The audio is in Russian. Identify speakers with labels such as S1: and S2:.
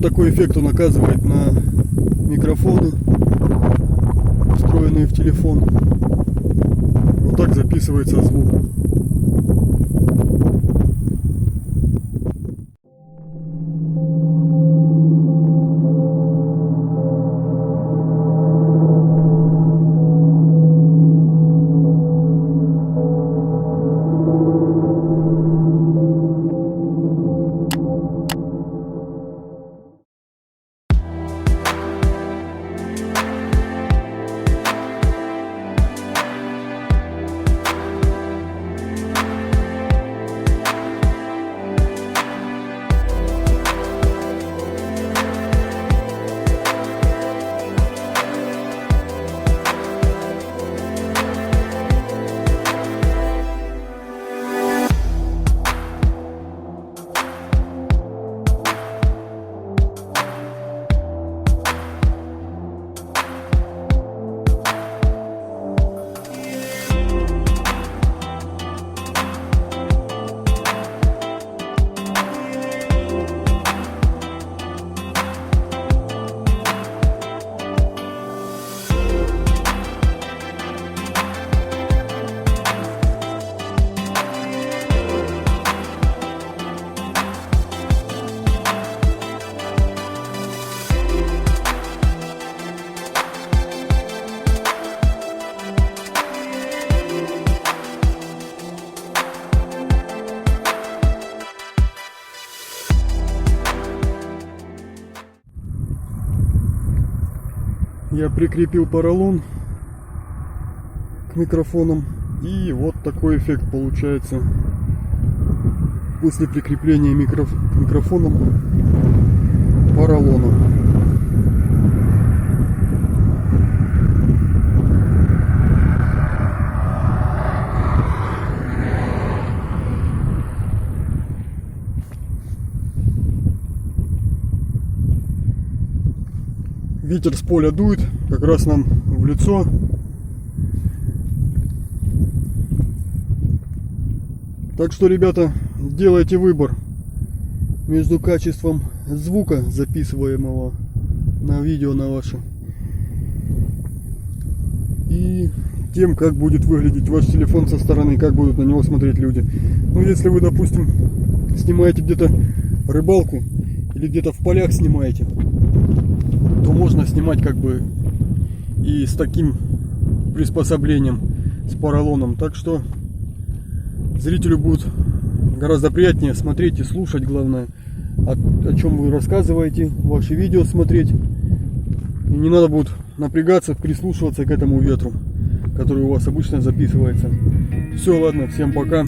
S1: такой эффект он оказывает на микрофоны, встроенные в телефон. Вот так записывается звук. Я прикрепил поролон к микрофонам, и вот такой эффект получается после прикрепления к микрофонам поролона. Ветер с поля дует, как раз нам в лицо. Так что, ребята, делайте выбор между качеством звука, записываемого на видео на ваше, и тем, как будет выглядеть ваш телефон со стороны, как будут на него смотреть люди. Ну, если вы, допустим, снимаете где-то рыбалку или где-то в полях снимаете, то можно снимать как бы и с таким приспособлением, с поролоном. Так что зрителю будет гораздо приятнее смотреть и слушать, главное, о чем вы рассказываете, ваши видео смотреть. И не надо будет напрягаться, прислушиваться к этому ветру, который у вас обычно записывается. Все, ладно, всем пока.